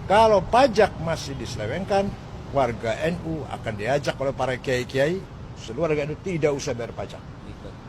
Kalau pajak masih diselewengkan, warga NU akan diajak oleh para kiai-kiai, seluruh warga NU tidak usah bayar pajak.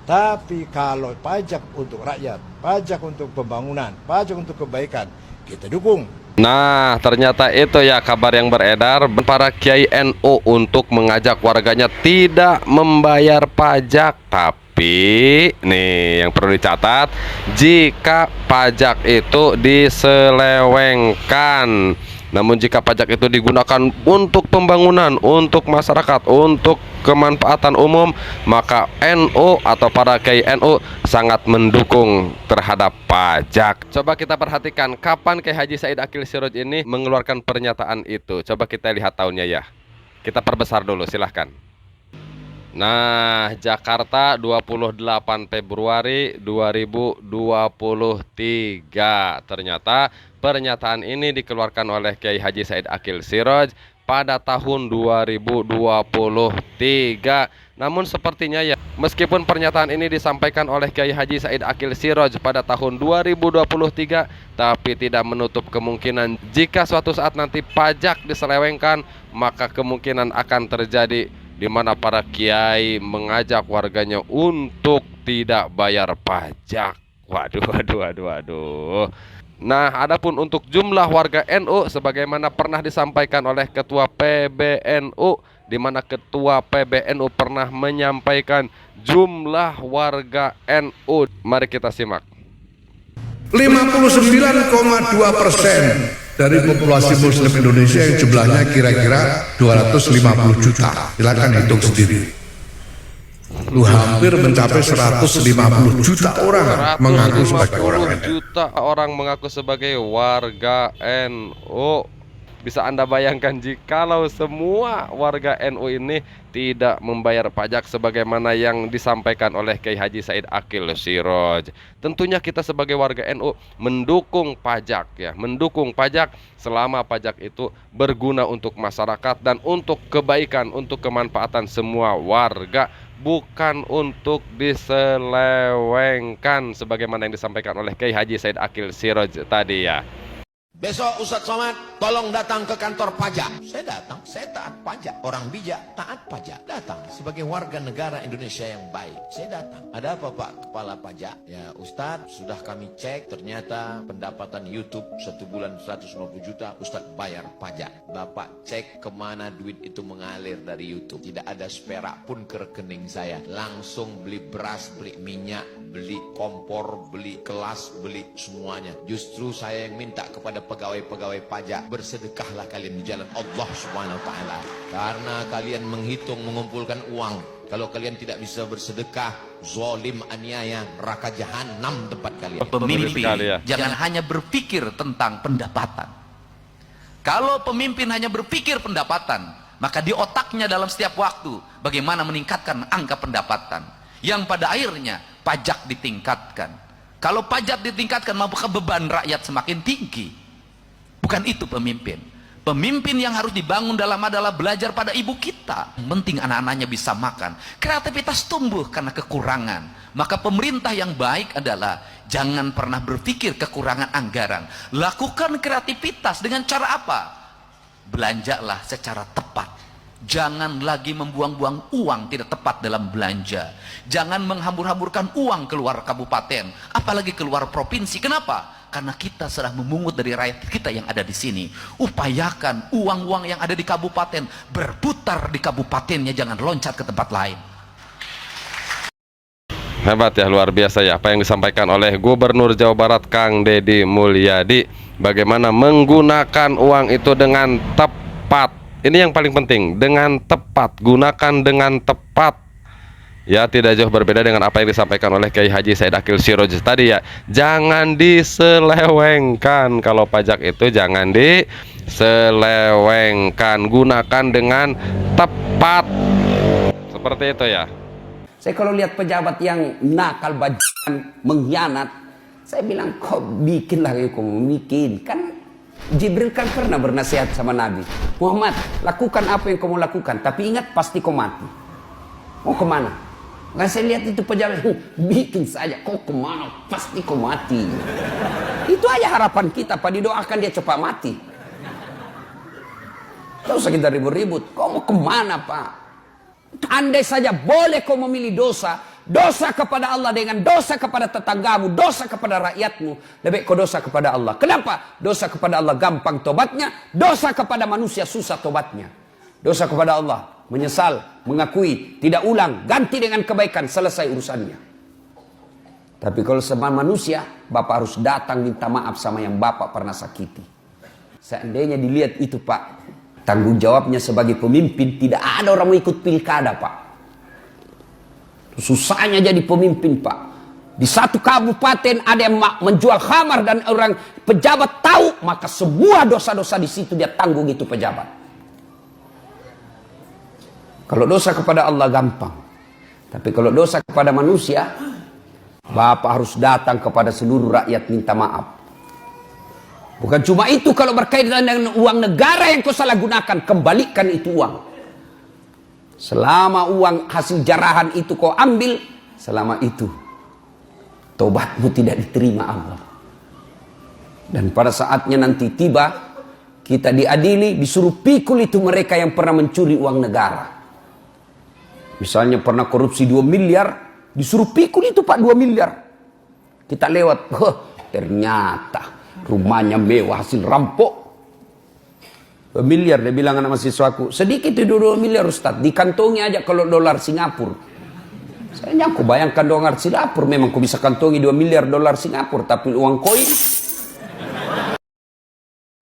Tapi kalau pajak untuk rakyat, pajak untuk pembangunan, pajak untuk kebaikan, kita dukung. Nah, ternyata itu ya kabar yang beredar, para kiai NU untuk mengajak warganya tidak membayar pajak. Tapi nih yang perlu dicatat, jika pajak itu diselewengkan. Namun jika pajak itu digunakan untuk pembangunan, untuk masyarakat, untuk kemanfaatan umum, maka NU atau para kiai NU sangat mendukung terhadap pajak. Coba kita perhatikan kapan Kiai Haji Said Akil Siroj ini mengeluarkan pernyataan itu. Coba kita lihat tahunnya ya. Kita perbesar dulu, silahkan. Nah, Jakarta 28 Februari 2023. Ternyata pernyataan ini dikeluarkan oleh Kiai Haji Said Akil Siroj pada tahun 2023. Namun sepertinya ya, meskipun pernyataan ini disampaikan oleh Kiai Haji Said Akil Siroj pada tahun 2023, tapi tidak menutup kemungkinan jika suatu saat nanti pajak diselewengkan, maka kemungkinan akan terjadi di mana para kiai mengajak warganya untuk tidak bayar pajak. Waduh. Nah, adapun untuk jumlah warga NU sebagaimana pernah disampaikan oleh Ketua PBNU, di mana Ketua PBNU pernah menyampaikan jumlah warga NU. Mari kita simak. 59,2% dari populasi muslim Indonesia yang jumlahnya kira-kira 250 juta. Silakan hitung sendiri. Hampir mencapai 150 juta orang mengaku sebagai orang NU. Juta orang mengaku sebagai warga NU. Bisa Anda bayangkan jikalau semua warga NU ini tidak membayar pajak sebagaimana yang disampaikan oleh Kiai Haji Said Akil Siroj. Tentunya kita sebagai warga NU mendukung pajak ya, mendukung pajak selama pajak itu berguna untuk masyarakat dan untuk kebaikan, untuk kemanfaatan semua warga, bukan untuk diselewengkan sebagaimana yang disampaikan oleh Kiai Haji Said Akil Siroj tadi ya. Besok Ustadz Somad tolong datang ke kantor pajak. Saya datang, saya taat pajak. Orang bijak taat pajak. Datang sebagai warga negara Indonesia yang baik. Saya datang. Ada apa Pak Kepala Pajak? Ya Ustadz, sudah kami cek, ternyata pendapatan YouTube 1 bulan 150 juta, Ustadz bayar pajak. Bapak cek kemana duit itu mengalir dari YouTube. Tidak ada seperak pun ke rekening saya. Langsung beli beras, beli minyak, beli kompor, beli kelas, beli semuanya. Justru saya yang minta kepada pegawai-pegawai pajak, bersedekahlah kalian di jalan Allah Subhanahu wa taala. Karena kalian menghitung, mengumpulkan uang. Kalau kalian tidak bisa bersedekah, zalim, aniaya, neraka jahanam tempat kalian. Pemimpin jangan hanya berpikir tentang pendapatan. Kalau pemimpin hanya berpikir pendapatan, maka di otaknya dalam setiap waktu bagaimana meningkatkan angka pendapatan, yang pada akhirnya pajak ditingkatkan. Kalau pajak ditingkatkan, maka beban rakyat semakin tinggi. Bukan itu pemimpin. Pemimpin yang harus dibangun adalah belajar pada ibu kita. Yang penting anak-anaknya bisa makan. Kreativitas tumbuh karena kekurangan. Maka pemerintah yang baik adalah jangan pernah berpikir kekurangan anggaran. Lakukan kreativitas dengan cara apa? Belanjalah secara tepat. Jangan lagi membuang-buang uang tidak tepat dalam belanja. Jangan menghambur-hamburkan uang keluar kabupaten, apalagi keluar provinsi. Kenapa? Karena kita sedang memungut dari rakyat kita yang ada di sini. Upayakan uang-uang yang ada di kabupaten berputar di kabupatennya, jangan loncat ke tempat lain. Hebat ya, luar biasa ya apa yang disampaikan oleh Gubernur Jawa Barat Kang Deddy Mulyadi. Bagaimana menggunakan uang itu dengan tepat. Ini yang paling penting, dengan tepat, gunakan dengan tepat. Ya, tidak jauh berbeda dengan apa yang disampaikan oleh Kiai Haji Said Akil Siroj tadi ya. Jangan diselewengkan, kalau pajak itu jangan diselewengkan, gunakan dengan tepat. Seperti itu ya. Saya kalau lihat pejabat yang nakal, bajingan, mengkhianat, saya bilang kok bikin lah kamu bikin. Kan Jibril kan pernah bernasihat sama Nabi, Muhammad, lakukan apa yang kamu lakukan, tapi ingat pasti kau mati. Mau kemana? Nah, saya lihat itu pejabat, bikin saja, kau kemana? Pasti kau mati. Itu aja harapan kita, Pak, didoakan dia cepat mati. Tidak usah kita ribut-ribut. Kau mau kemana, Pak? Andai saja boleh kau memilih dosa, dosa kepada Allah dengan dosa kepada tetanggamu, dosa kepada rakyatmu, lebih kau dosa kepada Allah. Kenapa? Dosa kepada Allah gampang tobatnya, dosa kepada manusia susah tobatnya. Dosa kepada Allah, menyesal, mengakui, tidak ulang, ganti dengan kebaikan, selesai urusannya. Tapi kalau sama manusia, Bapak harus datang minta maaf sama yang Bapak pernah sakiti. Seandainya dilihat itu, Pak, tanggung jawabnya sebagai pemimpin, tidak ada orang mau ikut pilkada, Pak. Susahnya jadi pemimpin, Pak. Di satu kabupaten ada yang menjual khamar dan orang pejabat tahu, maka semua dosa-dosa di situ dia tanggung itu pejabat. Kalau dosa kepada Allah gampang. Tapi kalau dosa kepada manusia, Bapak harus datang kepada seluruh rakyat minta maaf. Bukan cuma itu, kalau berkaitan dengan uang negara yang kau salah gunakan, kembalikan itu uang. Selama uang hasil jarahan itu kau ambil, selama itu tobatmu tidak diterima Allah. Dan pada saatnya nanti tiba, kita diadili, disuruh pikul itu mereka yang pernah mencuri uang negara. Misalnya pernah korupsi 2 miliar, disuruh pikul itu, Pak, 2 miliar. Kita lewat, ternyata rumahnya mewah hasil rampok. 2 miliar, dia bilang anak mahasiswaku, sedikit itu 2 miliar Ustaz, dikantongi aja kalau dolar Singapura. Saya nyangku bayangkan dolar Singapura, memang ku bisa kantongi 2 miliar dolar Singapura, tapi uang koin.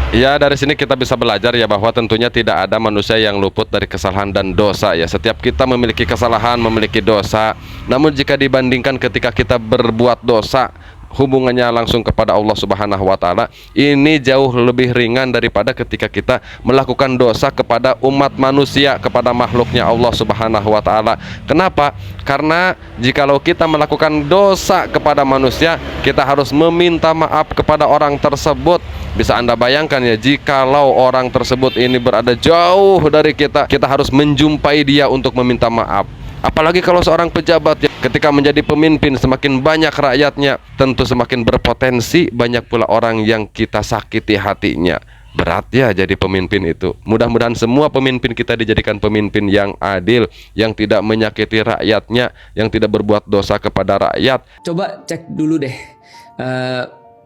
Ya, dari sini kita bisa belajar ya bahwa tentunya tidak ada manusia yang luput dari kesalahan dan dosa ya. Setiap kita memiliki kesalahan, memiliki dosa. Namun jika dibandingkan ketika kita berbuat dosa, hubungannya langsung kepada Allah Subhanahu wa taala, ini jauh lebih ringan daripada ketika kita melakukan dosa kepada umat manusia, kepada makhluknya Allah Subhanahu wa taala. Kenapa? Karena jikalau kita melakukan dosa kepada manusia, kita harus meminta maaf kepada orang tersebut. Bisa Anda bayangkan ya, jikalau orang tersebut ini berada jauh dari kita, kita harus menjumpai dia untuk meminta maaf. Apalagi kalau seorang pejabat ya, ketika menjadi pemimpin, semakin banyak rakyatnya, tentu semakin berpotensi banyak pula orang yang kita sakiti hatinya. Berat ya jadi pemimpin itu. Mudah-mudahan semua pemimpin kita dijadikan pemimpin yang adil, yang tidak menyakiti rakyatnya, yang tidak berbuat dosa kepada rakyat. Coba cek dulu deh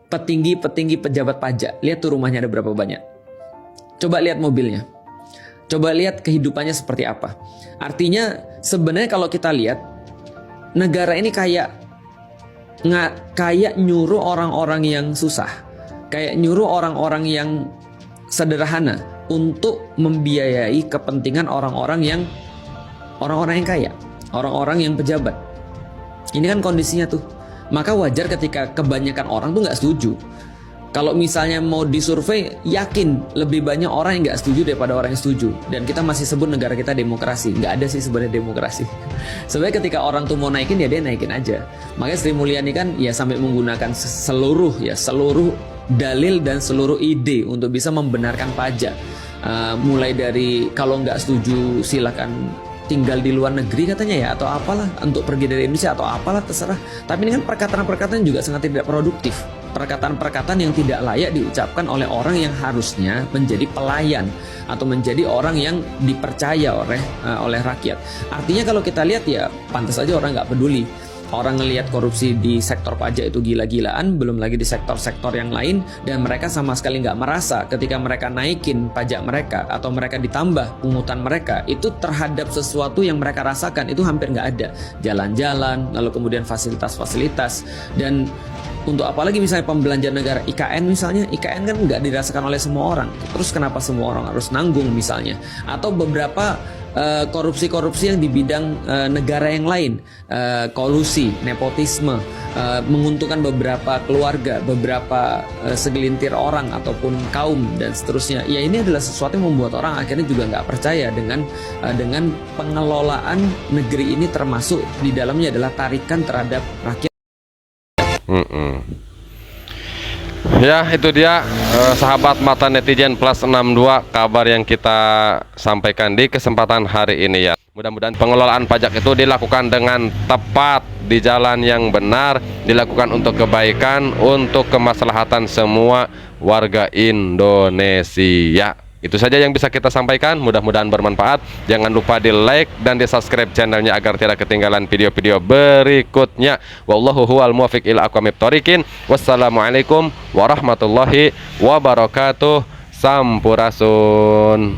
petinggi-petinggi pejabat pajak. Lihat tuh rumahnya ada berapa banyak. Coba lihat mobilnya. Coba lihat kehidupannya seperti apa. Artinya sebenarnya kalau kita lihat, negara ini kayak nyuruh orang-orang yang susah, kayak nyuruh orang-orang yang sederhana untuk membiayai kepentingan orang-orang yang kaya, orang-orang yang pejabat. Ini kan kondisinya tuh. Maka wajar ketika kebanyakan orang tuh nggak setuju. Kalau misalnya mau disurvei, yakin lebih banyak orang yang nggak setuju daripada orang yang setuju. Dan kita masih sebut negara kita demokrasi. Nggak ada sih sebenarnya demokrasi. Sebenarnya ketika orang tuh mau naikin, ya dia naikin aja. Makanya Sri Mulyani kan ya sampai menggunakan seluruh dalil dan seluruh ide untuk bisa membenarkan pajak. Mulai dari kalau nggak setuju silakan tinggal di luar negeri katanya ya, atau apalah, untuk pergi dari Indonesia atau apalah, terserah. Tapi ini kan perkataan-perkataan juga sangat tidak produktif. Perkataan-perkataan yang tidak layak diucapkan oleh orang yang harusnya menjadi pelayan atau menjadi orang yang dipercaya oleh rakyat. Artinya kalau kita lihat ya pantas aja orang nggak peduli. Orang ngelihat korupsi di sektor pajak itu gila-gilaan, belum lagi di sektor-sektor yang lain, dan mereka sama sekali nggak merasa ketika mereka naikin pajak mereka atau mereka ditambah pungutan mereka itu terhadap sesuatu yang mereka rasakan itu hampir nggak ada. Jalan-jalan, lalu kemudian fasilitas-fasilitas, dan untuk apalagi misalnya pembelanjaan negara, IKN misalnya, IKN kan nggak dirasakan oleh semua orang. Terus kenapa semua orang harus nanggung misalnya? Atau beberapa korupsi-korupsi yang di bidang negara yang lain, kolusi, nepotisme, menguntungkan beberapa keluarga, beberapa segelintir orang ataupun kaum dan seterusnya. Ya ini adalah sesuatu yang membuat orang akhirnya juga nggak percaya dengan pengelolaan negeri ini, termasuk di dalamnya adalah tarikan terhadap rakyat. Ya itu dia sahabat mata netizen plus 62 kabar yang kita sampaikan di kesempatan hari ini ya. Mudah-mudahan pengelolaan pajak itu dilakukan dengan tepat, di jalan yang benar, dilakukan untuk kebaikan, untuk kemaslahatan semua warga Indonesia. Itu saja yang bisa kita sampaikan, mudah-mudahan bermanfaat. Jangan lupa di like dan di subscribe channelnya agar tidak ketinggalan video-video berikutnya. Wallahu huwal muwaffiq ila aqwamit thoriqin. Wassalamualaikum warahmatullahi wabarakatuh. Sampurasun.